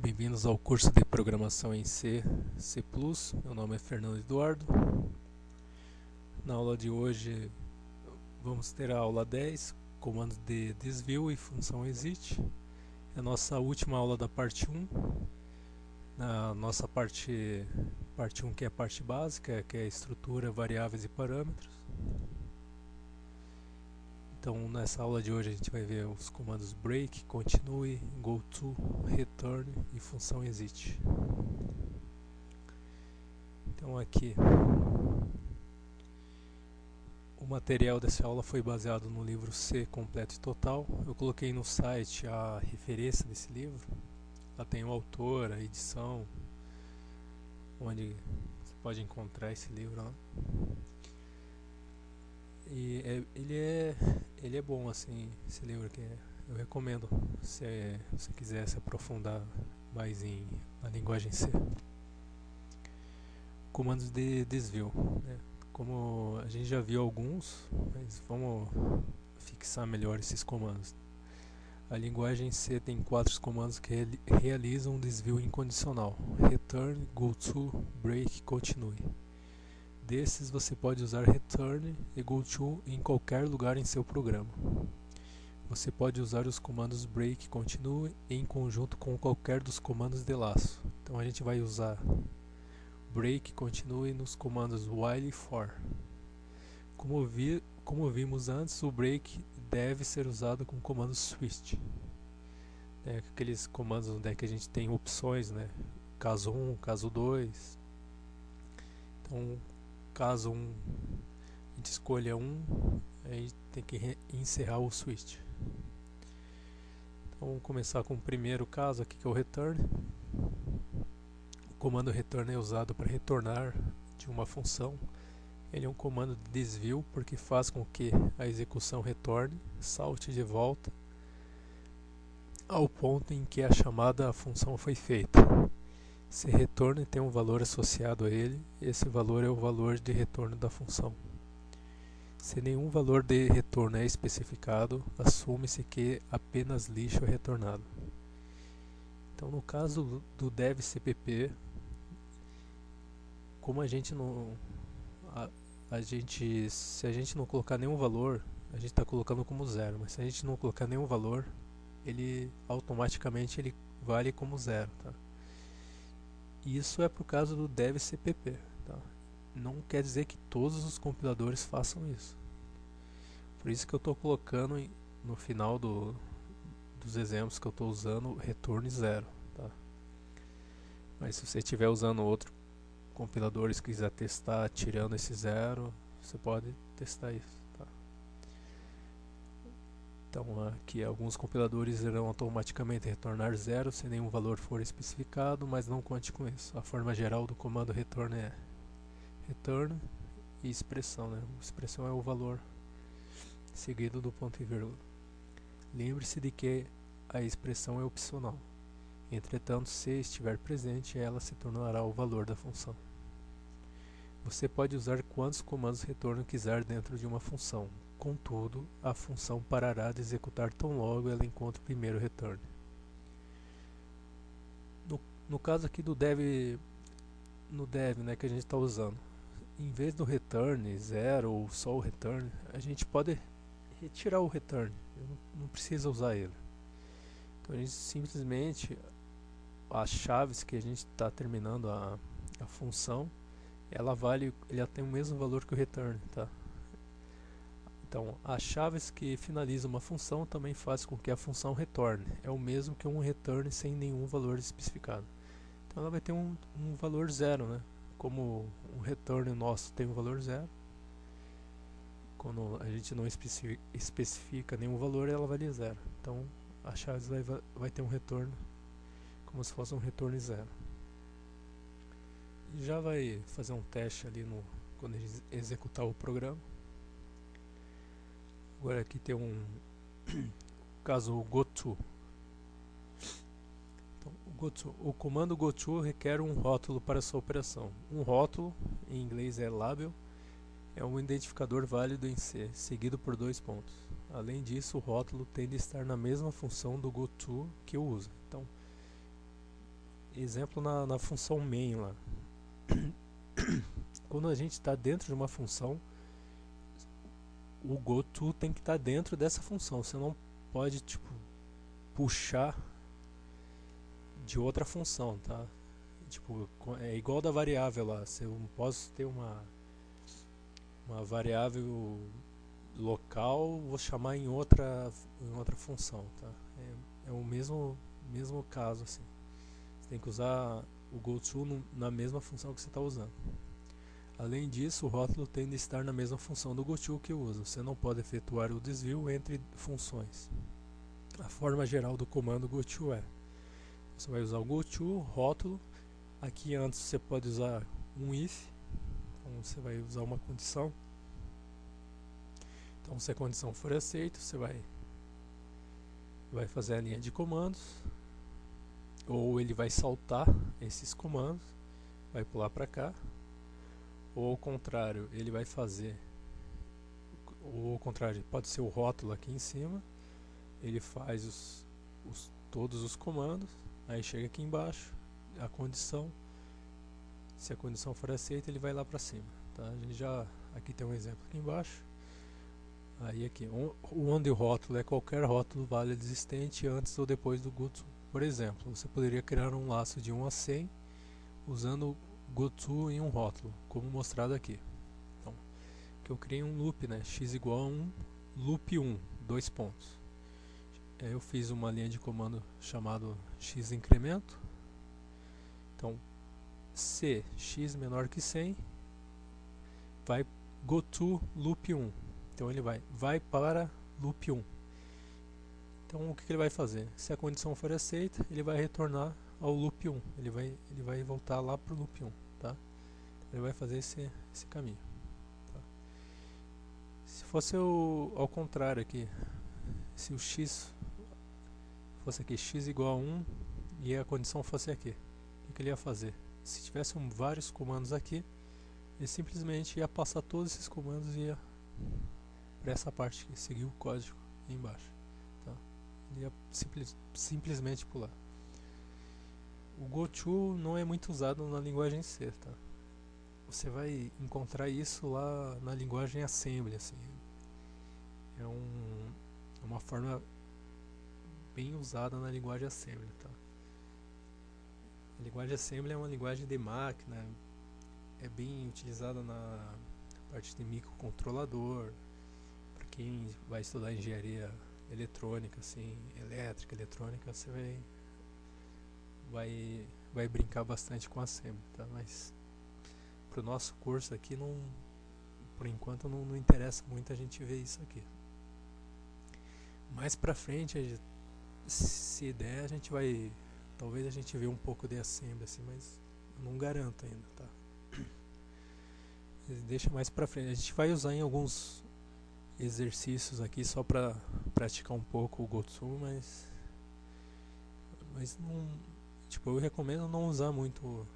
Bem-vindos ao curso de programação em C, C++. Meu nome é Fernando Eduardo. Na aula de hoje vamos ter a aula 10, comandos de desvio e função exit. É a nossa última aula da parte 1. Na nossa parte 1, que é a parte básica, que é estrutura, variáveis e parâmetros. Então, nessa aula de hoje a gente vai ver os comandos break, continue, goto, return e função exit. Então aqui, o material dessa aula foi baseado no livro C Completo e Total. Eu coloquei no site a referência desse livro. Lá tem o autor, a edição, onde você pode encontrar esse livro lá. E ele é bom, assim, esse livro aqui. Eu recomendo se você quiser se aprofundar mais na linguagem C. Comandos de desvio, né? Como a gente já viu alguns, mas vamos fixar melhor esses comandos. A linguagem C tem 4 comandos que realizam um desvio incondicional: return, goto, break, continue. Desses você pode usar return e goto em qualquer lugar em seu programa. Você pode usar os comandos break e continue em conjunto com qualquer dos comandos de laço. Então a gente vai usar break continue nos comandos while e for. Como vimos antes, o break deve ser usado com o comando switch. Aqueles comandos onde que a gente tem opções, né? Caso 1, caso 2. Então, caso 1, a gente escolha 1, aí tem que encerrar o switch. Então, vamos começar com o primeiro caso aqui, que é o return. O comando return é usado para retornar de uma função. Ele é um comando de desvio porque faz com que a execução retorne, salte de volta ao ponto em que a chamada à função foi feita. Se retorno tem um valor associado a ele, esse valor é o valor de retorno da função. Se nenhum valor de retorno é especificado, assume-se que apenas lixo é retornado. Então, no caso do devcpp, como se a gente não colocar nenhum valor, a gente está colocando como zero, mas se a gente não colocar nenhum valor, ele automaticamente vale como zero, tá? Isso é para o caso do devcpp, tá? Não quer dizer que todos os compiladores façam isso. Por isso que eu estou colocando no final dos exemplos que eu estou usando retorno zero, tá? Mas se você estiver usando outro compilador e quiser testar tirando esse zero, você pode testar isso, tá? Então aqui alguns compiladores irão automaticamente retornar zero se nenhum valor for especificado, mas não conte com isso. A forma geral do comando return é return e expressão, né? Expressão é o valor seguido do ponto e vírgula. Lembre-se de que a expressão é opcional. Entretanto, se estiver presente, ela se tornará o valor da função. Você pode usar quantos comandos retorno quiser dentro de uma função. Contudo, a função parará de executar tão logo ela encontre o primeiro return. No caso aqui do dev, né, que a gente está usando, em vez do return zero ou só o return, a gente pode retirar o return. Não precisa usar ele. Então a gente simplesmente, as chaves que a gente está terminando a função, ela tem o mesmo valor que o return, tá? Então, as chaves que finalizam uma função também fazem com que a função retorne. É o mesmo que um return sem nenhum valor especificado. Então ela vai ter um valor zero, né? Como um return nosso tem um valor zero, quando a gente não especifica nenhum valor, ela vale zero. Então a chave vai ter um retorno como se fosse um retorno zero. E já vai fazer um teste ali quando executar o programa. Agora aqui tem caso goto. Então, o comando goto requer um rótulo para sua operação. Um rótulo, em inglês é label, é um identificador válido em C, seguido por 2 pontos. Além disso, o rótulo tem de estar na mesma função do goto que eu uso. Então, exemplo na função main lá. Quando a gente está dentro de uma função, o goto tem que estar dentro dessa função. Você não pode tipo puxar de outra função, tá? Tipo, é igual da variável lá. Se eu posso ter uma variável local, vou chamar em outra função, tá? É o mesmo caso assim. Você tem que usar o goto na mesma função que você está usando. Além disso, o rótulo tem de estar na mesma função do goto que usa. Você não pode efetuar o desvio entre funções. A forma geral do comando goto é: você vai usar o goto, rótulo. Aqui antes você pode usar um if, então você vai usar uma condição. Então, se a condição for aceita, você vai fazer a linha de comandos, ou ele vai saltar esses comandos, vai pular para cá, ou ao contrário, ele vai fazer, ou ao contrário, pode ser o rótulo aqui em cima, ele faz todos os comandos, aí chega aqui embaixo, a condição, se a condição for aceita, ele vai lá para cima, tá? A gente aqui tem um exemplo aqui embaixo. Aí aqui, onde o rótulo é qualquer rótulo válido existente antes ou depois do goto. Por exemplo, você poderia criar um laço de 1 a 100 usando goto em um rótulo, como mostrado aqui. Então, que eu criei um loop, né? X igual a 1, loop 1, 2 pontos. Aí eu fiz uma linha de comando chamado x incremento. Então, se x menor que 100, vai goto loop 1. Então ele vai para loop 1. Então o que ele vai fazer? Se a condição for aceita, ele vai retornar ao loop 1. Ele vai voltar lá para o loop 1. Tá? Ele vai fazer esse caminho. Tá? Se fosse ao contrário aqui, se o x fosse aqui, x igual a 1 e a condição fosse aqui, o que ele ia fazer? Se tivesse vários comandos aqui, ele simplesmente ia passar todos esses comandos e ia para essa parte que seguiu o código embaixo, tá? Ele ia simplesmente pular. O goto não é muito usado na linguagem C, tá? Você vai encontrar isso lá na linguagem assembly, assim. É uma forma bem usada na linguagem assembly, tá? A linguagem assembly é uma linguagem de máquina, é bem utilizada na parte de microcontrolador. Quem vai estudar engenharia eletrônica, assim, elétrica, eletrônica, você vai brincar bastante com assembly, tá? Mas pro nosso curso aqui, por enquanto não interessa muito a gente ver isso aqui. Mais pra frente, se der, talvez a gente vê um pouco de assembly, assim, mas eu não garanto ainda, tá? Deixa mais pra frente. A gente vai usar em alguns exercícios aqui só para praticar um pouco o goto, mas não, tipo, eu recomendo não usar muito,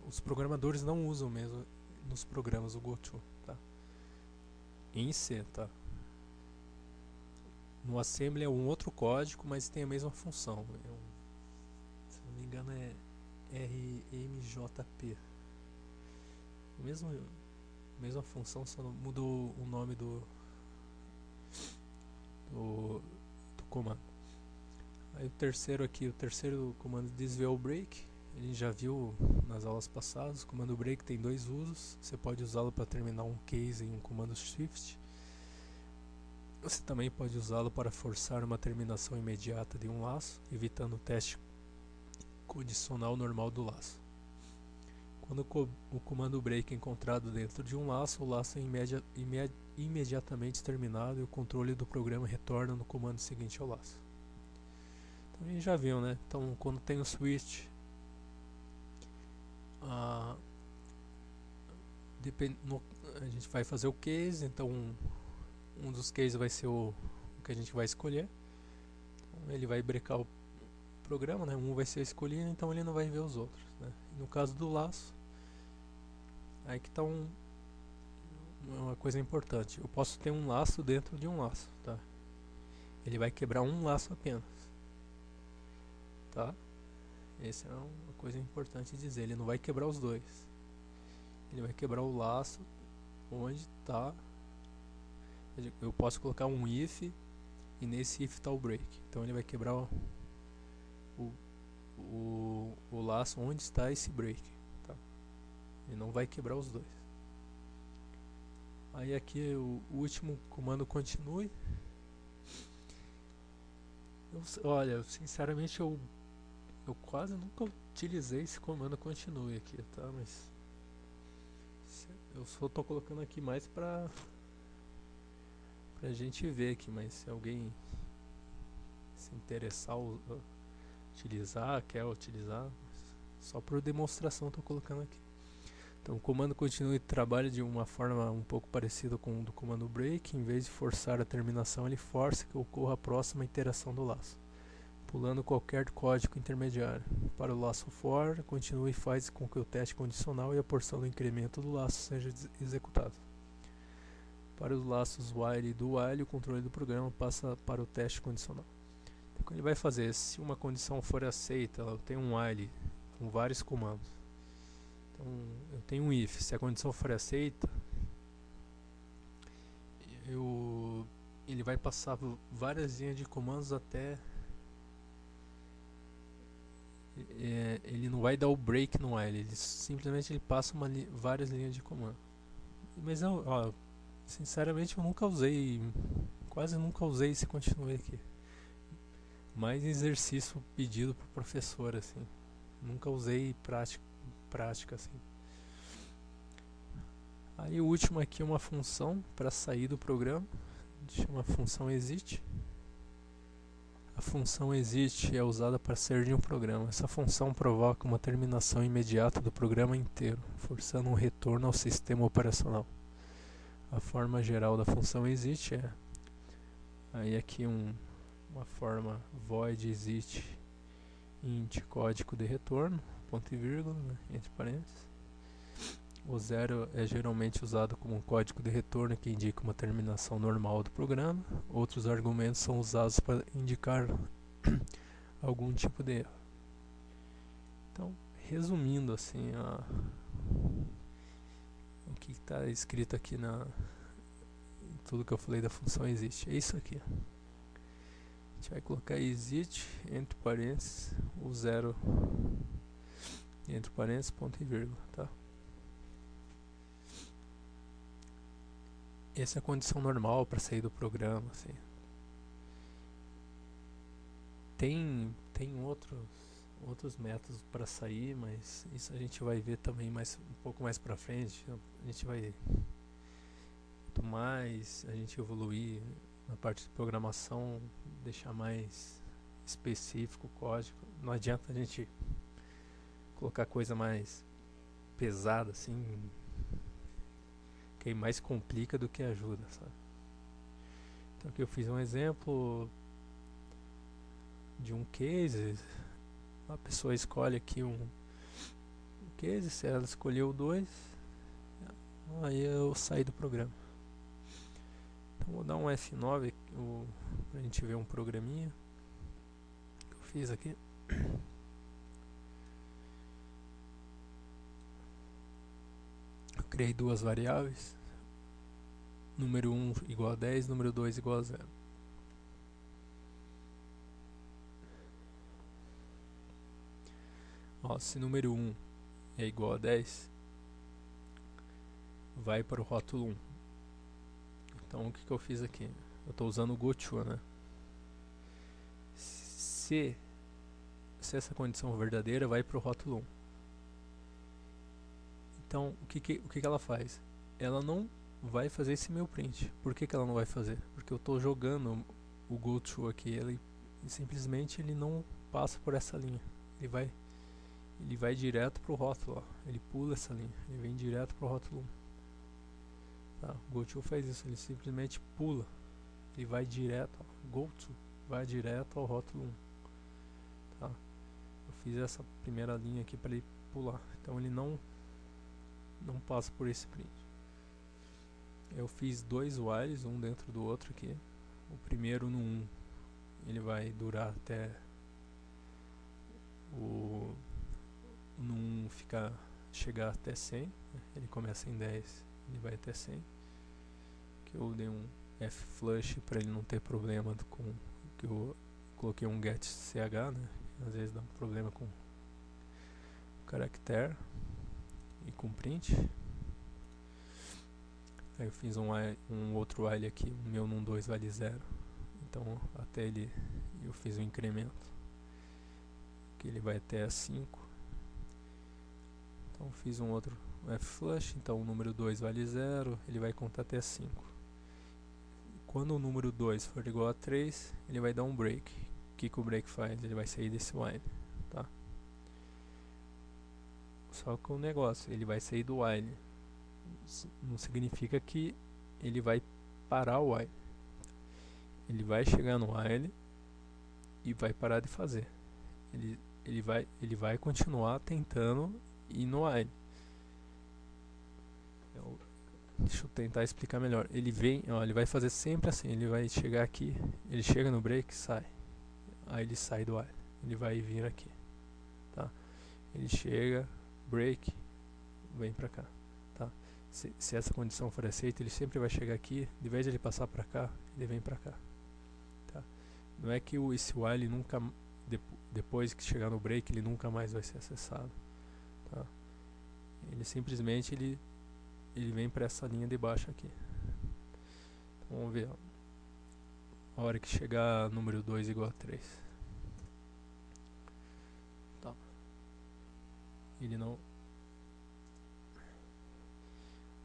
os programadores não usam mesmo nos programas o goto, tá? Em C, tá? No assembly é um outro código, mas tem a mesma função. Se não me engano é RMJP. Mesma função, só mudou o nome do comando. Aí o terceiro comando desviar o break, a gente já viu nas aulas passadas. O comando break tem dois usos. Você pode usá-lo para terminar um case em um comando shift. Você também pode usá-lo para forçar uma terminação imediata de um laço, evitando o teste condicional normal do laço. Quando o comando break é encontrado dentro de um laço, o laço é imediatamente terminado e o controle do programa retorna no comando seguinte ao laço. Então a gente já viu, né? Então quando tem o switch, a gente vai fazer o case, então um dos cases vai ser o que a gente vai escolher. Então, ele vai brecar o programa, né? Um vai ser escolhido, então ele não vai ver os outros, né? No caso do laço, aí que está uma coisa importante. Eu posso ter um laço dentro de um laço, tá? Ele vai quebrar um laço apenas. tá? Essa é uma coisa importante dizer, ele não vai quebrar os dois. Ele vai quebrar o laço onde está. Eu posso colocar um if e nesse if está o break. Então ele vai quebrar o laço onde está esse break, tá? Ele não vai quebrar os dois. Aí aqui o último comando continue. Olha, sinceramente eu quase nunca utilizei esse comando continue aqui, tá? Mas eu só tô colocando aqui mais pra gente ver aqui, mas se alguém se interessar utilizar, quer utilizar, só por demonstração tô colocando aqui. Então o comando continue trabalha de uma forma um pouco parecida com o do comando break. Em vez de forçar a terminação, ele força que ocorra a próxima iteração do laço, pulando qualquer código intermediário. Para o laço for, continue e faz com que o teste condicional e a porção do incremento do laço seja executado. Para os laços while e do while, o controle do programa passa para o teste condicional. Então, o que ele vai fazer? Se uma condição for aceita, eu tenho um while com vários comandos. Então, eu tenho um if. Se a condição for aceita, ele vai passar várias linhas de comandos até... ele não vai dar o break no while, ele simplesmente passa várias linhas de comando. Mas sinceramente eu nunca usei, quase nunca usei esse continue aqui. Mais exercício pedido pro professor, assim. Nunca usei prática assim. Aí o último aqui é uma função para sair do programa, chama função exit. A função exit é usada para sair de um programa. Essa função provoca uma terminação imediata do programa inteiro, forçando um retorno ao sistema operacional. A forma geral da função exit é aí aqui uma forma void exit int código de retorno, ponto e vírgula, né, entre parênteses. O 0 é geralmente usado como um código de retorno que indica uma terminação normal do programa. Outros argumentos são usados para indicar algum tipo de erro. Então, resumindo assim, o que está escrito aqui tudo que eu falei da função exit, é isso aqui. A gente vai colocar exit entre parênteses, o 0 entre parênteses, ponto e vírgula, tá? Essa é a condição normal para sair do programa, assim. Tem outros métodos para sair, mas isso a gente vai ver também um pouco mais para frente. A gente vai quanto mais a gente evoluir na parte de programação, deixar mais específico o código. Não adianta a gente colocar coisa mais pesada assim, que mais complica do que ajuda, sabe? Então aqui eu fiz um exemplo de um case. A pessoa escolhe aqui um case, se ela escolheu 2, aí eu saí do programa. Então vou dar um F9 pra gente ver um programinha que eu fiz aqui. Eu criei duas variáveis, número 1 igual a 10, número 2 igual a 0. Ó, se número 1 é igual a 10, vai para o rótulo 1. Então o que eu fiz aqui? Eu estou usando o goto, né? Se essa condição é verdadeira, vai para o rótulo 1. Então o que ela faz? Ela não vai fazer esse meu print. Por que ela não vai fazer? Porque eu estou jogando o goto aqui, ele simplesmente ele não passa por essa linha. Ele vai direto pro rótulo, ó. Ele pula essa linha, ele vem direto pro rótulo 1. Tá? O goto faz isso, ele simplesmente pula. Ele vai direto, ó. Goto vai direto ao rótulo 1. Tá? Eu fiz essa primeira linha aqui para ele pular. Então ele não passa por esse print. Eu fiz dois whiles, um dentro do outro aqui. O primeiro no 1, ele vai durar até o não ficar, chegar até 100, né? Ele começa em 10, ele vai até 100, que eu dei um F flush para ele não ter problema com que eu coloquei um get ch, né? Às vezes dá um problema com caractere e com print. Aí eu fiz um outro while aqui, o meu num 2 vale 0, então até ele eu fiz um incremento que ele vai até a 5. Então fiz um outro F flush, então o número 2 vale 0, ele vai contar até 5. Quando o número 2 for igual a 3, ele vai dar um break. O que o break faz? Ele vai sair desse while, tá? Só que o negócio, ele vai sair do while. Não significa que ele vai parar o while. Ele vai chegar no while e vai parar de fazer. Ele vai continuar tentando ir no while. Deixa eu tentar explicar melhor. Ele vem, ó, ele vai fazer sempre assim. Ele vai chegar aqui, ele chega no break, sai. Aí ele sai do while. Ele vai vir aqui, tá? Ele chega, break, vem pra cá, tá? Se essa condição for aceita, ele sempre vai chegar aqui. De vez de ele passar pra cá, ele vem pra cá, tá? Não é que esse while nunca, depois que chegar no break, ele nunca mais vai ser acessado, tá? Ele simplesmente ele vem para essa linha de baixo aqui. Então, vamos ver, ó. A hora que chegar número 2 igual a 3, tá? Ele não,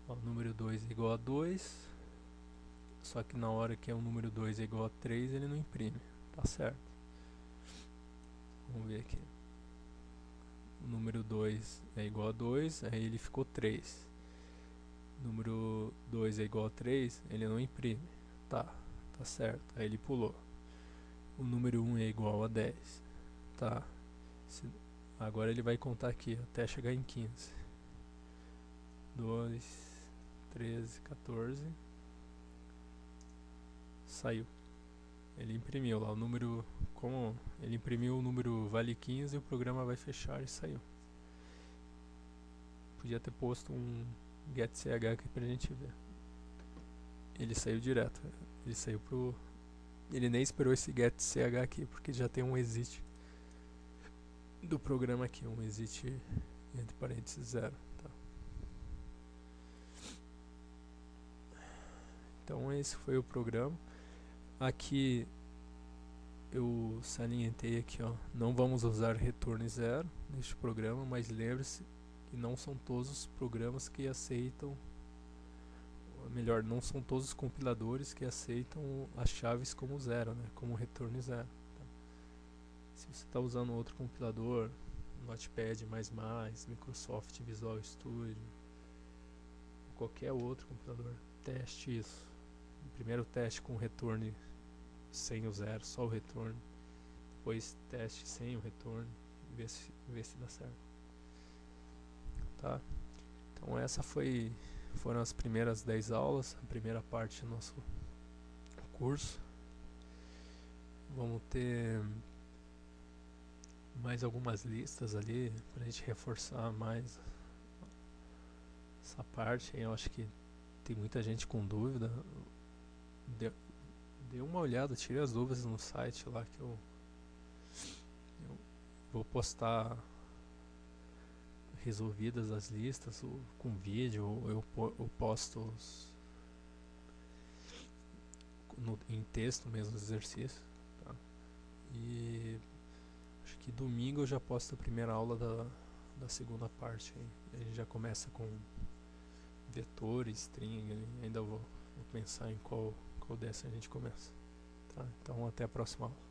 ó, número 2 é igual a 2, só que na hora que o número 2 é igual a 3, ele não imprime, tá certo? Vamos ver aqui. O número 2 é igual a 2, aí ele ficou 3. Número 2 é igual a 3, ele não imprime, tá certo, aí ele pulou. O número 1 é igual a 10, tá? Agora ele vai contar aqui até chegar em 15. 2, 13, 14. Saiu. Ele imprimiu lá o número, como ele imprimiu o número vale 15, o programa vai fechar e saiu. Podia ter posto um get ch aqui pra gente ver. Ele saiu direto. Ele saiu pro... Ele nem esperou esse get ch aqui, porque já tem um exit do programa aqui, um exit entre parênteses 0, tá? Então esse foi o programa. Aqui eu salientei aqui, ó, não vamos usar return 0 neste programa, mas lembre-se que não são todos os programas que aceitam, ou melhor, não são todos os compiladores que aceitam as chaves como 0, né, como return 0. Tá? Se você está usando outro compilador, Notepad++, Microsoft Visual Studio, qualquer outro compilador, teste isso. Primeiro teste com o return sem o 0, só o return. Depois teste sem o return e ver se dá certo. Tá? Então essa foram as primeiras 10 aulas, a primeira parte do nosso curso. Vamos ter mais algumas listas ali pra gente reforçar mais essa parte. Eu acho que tem muita gente com dúvida. Dê uma olhada, tire as dúvidas no site lá que eu vou postar resolvidas as listas com vídeo, eu posto em texto mesmo os exercícios, tá? E acho que domingo eu já posto a primeira aula da segunda parte aí. A gente já começa com vetores, string, ainda vou pensar em qual dessa a gente começa, tá? Então até a próxima aula.